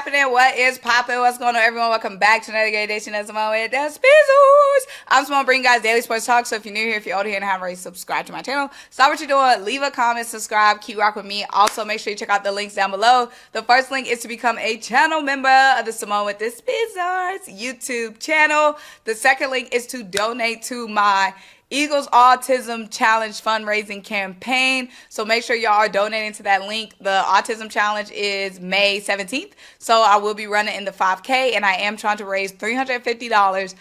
happening? What is popping? What's going on, everyone? Welcome back to another great edition of Symone with the Spizzles. I'm Symone, bringing you guys daily sports talk. So if you're new here, if you're older here and haven't already subscribed to my channel, stop what you're doing. Leave a comment, subscribe, keep rock with me. Also, make sure you check out the links down below. The first link is to become a channel member of the Symone with the Spizzles YouTube channel. The second link is to donate to my Eagles Autism Challenge fundraising campaign. So make sure y'all are donating to that link. The Autism Challenge is May 17th. So I will be running in the 5K, and I am trying to raise $350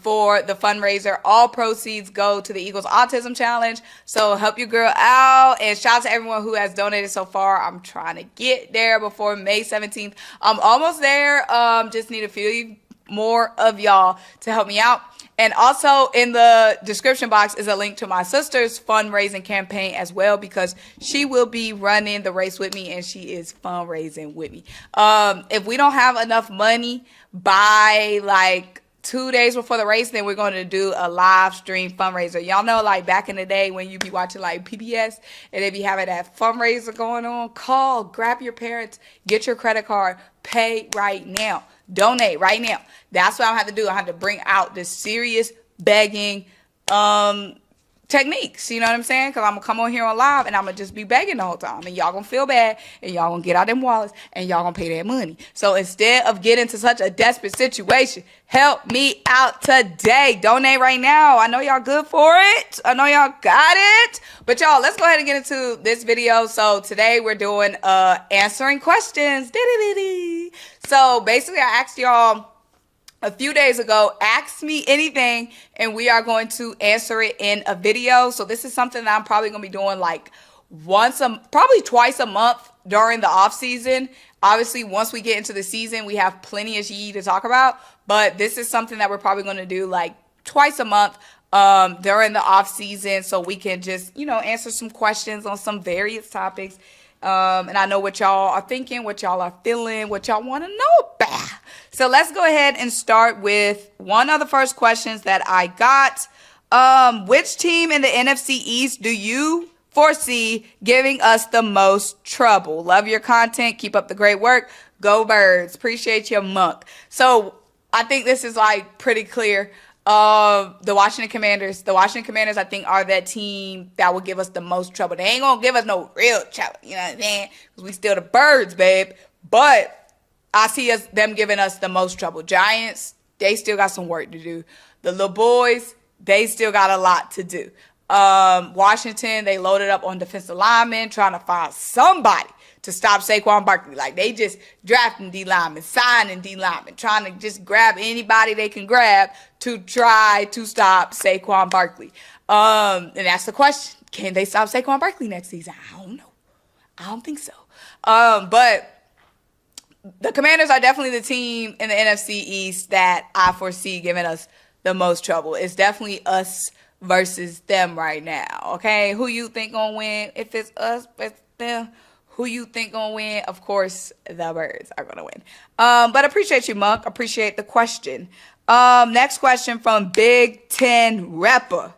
for the fundraiser. All proceeds go to the Eagles Autism Challenge. So help your girl out, and shout out to everyone who has donated so far. I'm trying to get there before May 17th. I'm almost there. Just need a few more of y'all to help me out. And also in the description box is a link to my sister's fundraising campaign as well, because she will be running the race with me and she is fundraising with me. If we don't have enough money by like 2 days before the race, then we're going to do a live stream fundraiser. Y'all know, like back in the day when you be watching like PBS and they be having that fundraiser going on, call, grab your parents, get your credit card, pay right now. Donate right now. That's what I have to do. I have to bring out this serious begging techniques. You know what I'm saying? Because I'm going to come on here on live and I'm going to just be begging the whole time. And y'all going to feel bad. And y'all going to get out them wallets. And y'all going to pay that money. So instead of getting to such a desperate situation, help me out today. Donate right now. I know y'all good for it. I know y'all got it. But y'all, let's go ahead and get into this video. So today we're doing answering questions. So basically I asked y'all a few days ago, ask me anything, and we are going to answer it in a video. So this is something that I'm probably going to be doing like probably twice a month during the off season. Obviously, once we get into the season, we have plenty of shit to talk about. But this is something that we're probably going to do like twice a month during the off season, so we can just, you know, answer some questions on some various topics. And I know what y'all are thinking, what y'all are feeling, what y'all want to know about. So let's go ahead and start with one of the first questions that I got. Which team in the NFC East do you foresee giving us the most trouble? Love your content. Keep up the great work. Go Birds. Appreciate your monk. So I think this is like pretty clear. The Washington Commanders. The Washington Commanders, I think, are that team that will give us the most trouble. They ain't gonna give us no real trouble, you know what I'm saying? Because we still the Birds, babe. But I see them giving us the most trouble. Giants, they still got some work to do. The little boys, they still got a lot to do. Washington, they loaded up on defensive linemen, trying to find somebody to stop Saquon Barkley. Like, they just drafting D linemen, signing D linemen, trying to just grab anybody they can grab to try to stop Saquon Barkley. And that's the question. Can they stop Saquon Barkley next season? I don't know. I don't think so. But the Commanders are definitely the team in the NFC East that I foresee giving us the most trouble. It's definitely us versus them right now. Okay, who you think gonna win? If it's us versus them, who you think gonna win? Of course, the Birds are gonna win. But appreciate you, Monk. Appreciate the question. Next question from Big Ten Rapper.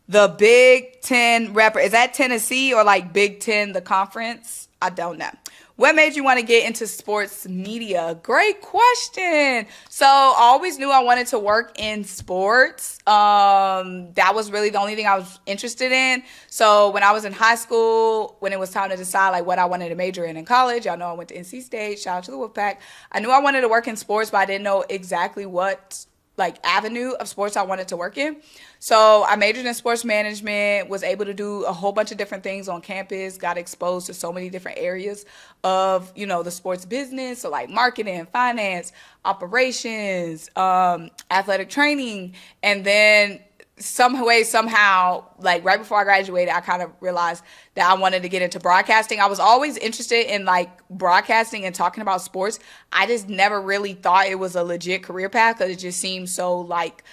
The Big Ten Rapper. Is that Tennessee or like Big Ten, the conference? I don't know. What made you want to get into sports media? Great question. So I always knew I wanted to work in sports. That was really the only thing I was interested in. So when I was in high school, when it was time to decide like what I wanted to major in college, y'all know I went to NC State, shout out to the Wolfpack. I knew I wanted to work in sports, but I didn't know exactly what like avenue of sports I wanted to work in. So I majored in sports management, was able to do a whole bunch of different things on campus, got exposed to so many different areas of, you know, the sports business. So like marketing, finance, operations, athletic training. And then somehow, like right before I graduated, I kind of realized that I wanted to get into broadcasting. I was always interested in like broadcasting and talking about sports. I just never really thought it was a legit career path because it just seemed so like,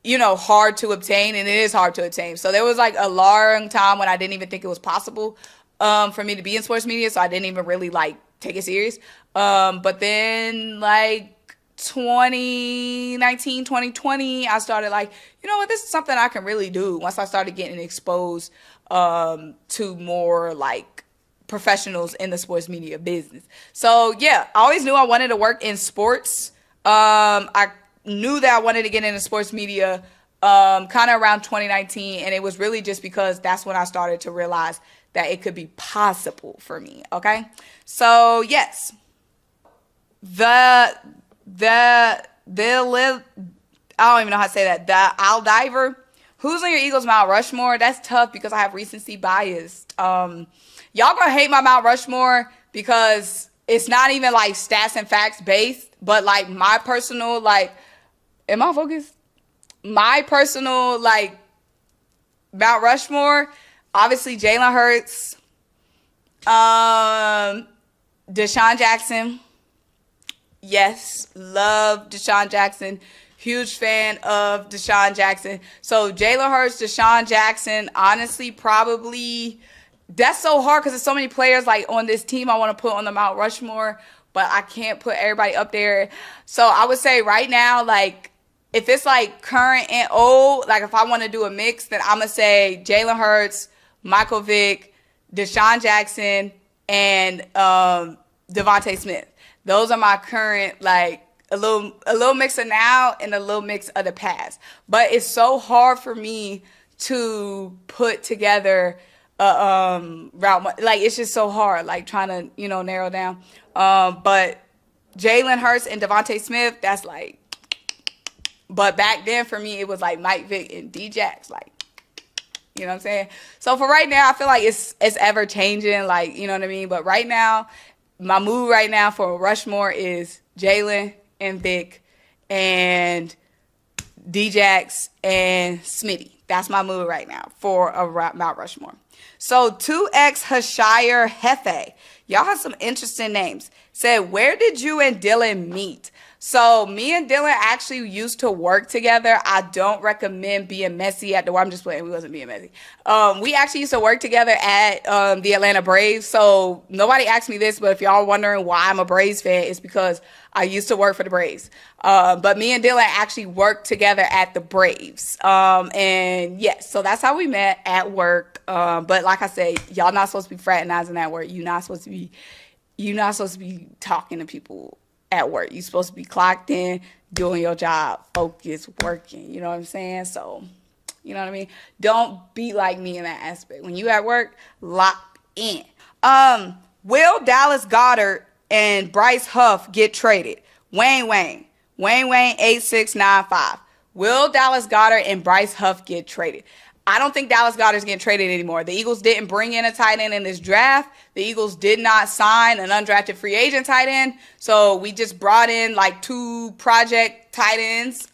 you know, hard to obtain, and it is hard to obtain. So there was like a long time when I didn't even think it was possible for me to be in sports media. So I didn't even really like take it serious. But then like 2019, 2020, I started like, you know what, this is something I can really do once I started getting exposed to more like professionals in the sports media business. So yeah, I always knew I wanted to work in sports. I knew that I wanted to get into sports media kind of around 2019, and it was really just because that's when I started to realize that it could be possible for me. Okay, so yes, I don't even know how to say that. The Al Diver. Who's on your Eagles Mount Rushmore? That's tough because I have recency bias. Y'all gonna hate my Mount Rushmore because it's not even like stats and facts based, but like my personal, like, am I focused? My personal, like, Mount Rushmore, obviously Jalen Hurts, Deshaun Jackson. Yes, love Deshaun Jackson. Huge fan of Deshaun Jackson. So Jalen Hurts, Deshaun Jackson, honestly, probably, that's so hard because there's so many players like on this team I want to put on the Mount Rushmore, but I can't put everybody up there. So I would say right now, like, if it's like current and old, like if I want to do a mix, then I'm going to say Jalen Hurts, Michael Vick, Deshaun Jackson, and Devontae Smith. Those are my current, like, a little mix of now and a little mix of the past. But it's so hard for me to put together route. Like, it's just so hard, like, trying to, you know, narrow down. But Jalen Hurts and Devontae Smith, that's like, but back then for me, it was like Mike Vick and D-Jax, like, you know what I'm saying? So for right now, I feel like it's ever changing, like, you know what I mean? But right now, my mood right now for Rushmore is Jalen and Vic and D-Jax and Smitty. That's my mood right now for a Mount Rushmore. So 2X Hashire Hefe. Y'all have some interesting names. Said, where did you and Dylan meet? So me and Dylan actually used to work together. I don't recommend being messy at the I'm just playing. We wasn't being messy. We actually used to work together at the Atlanta Braves. So nobody asked me this, but if y'all are wondering why I'm a Braves fan, it's because I used to work for the Braves. But me and Dylan actually worked together at the Braves. And yes, so that's how we met at work. But like I said, y'all not supposed to be fraternizing at work. You're not supposed to be talking to people at work. You're supposed to be clocked in, doing your job, focused, working. You know what I'm saying? So, you know what I mean? Don't be like me in that aspect. When you at work, lock in. Will Dallas Goddard and Bryce Huff get traded? Wayne 8695. Will Dallas Goddard and Bryce Huff get traded? I don't think Dallas Goedert's getting traded anymore. The Eagles didn't bring in a tight end in this draft. The Eagles did not sign an undrafted free agent tight end. So we just brought in like 2 project tight ends,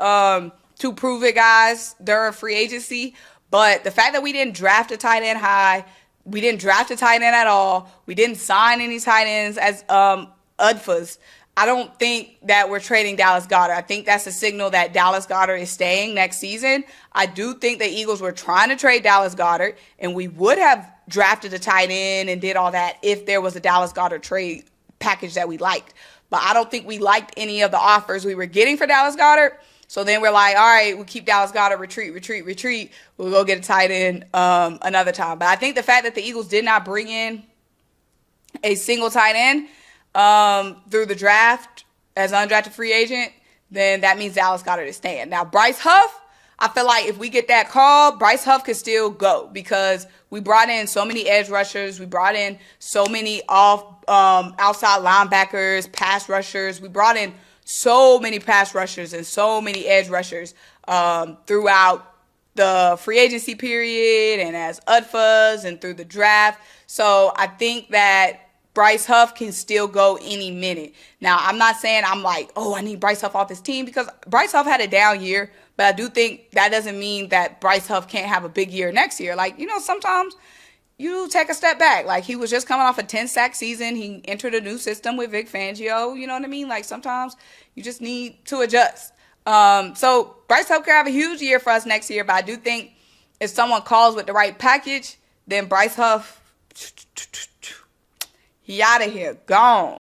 2 prove-it guys during free agency. But the fact that we didn't draft a tight end high, we didn't draft a tight end at all, we didn't sign any tight ends as UDFAs, I don't think that we're trading Dallas Goedert. I think that's a signal that Dallas Goedert is staying next season. I do think the Eagles were trying to trade Dallas Goedert, and we would have drafted a tight end and did all that if there was a Dallas Goedert trade package that we liked. But I don't think we liked any of the offers we were getting for Dallas Goedert. So then we're like, all right, we'll keep Dallas Goedert, retreat. We'll go get a tight end another time. But I think the fact that the Eagles did not bring in a single tight end through the draft as an undrafted free agent, then that means Dallas Goedert is staying. Now, Bryce Huff, I feel like if we get that call, Bryce Huff could still go because we brought in so many edge rushers. We brought in so many outside linebackers, pass rushers. We brought in so many pass rushers and so many edge rushers throughout the free agency period and as UDFAs and through the draft. So I think that Bryce Huff can still go any minute. Now, I'm not saying I'm like, oh, I need Bryce Huff off this team because Bryce Huff had a down year, but I do think that doesn't mean that Bryce Huff can't have a big year next year. Like, you know, sometimes you take a step back. Like, he was just coming off a 10-sack season. He entered a new system with Vic Fangio. You know what I mean? Like, sometimes you just need to adjust. So Bryce Huff could have a huge year for us next year, but I do think if someone calls with the right package, then Bryce Huff, he out of here, gone.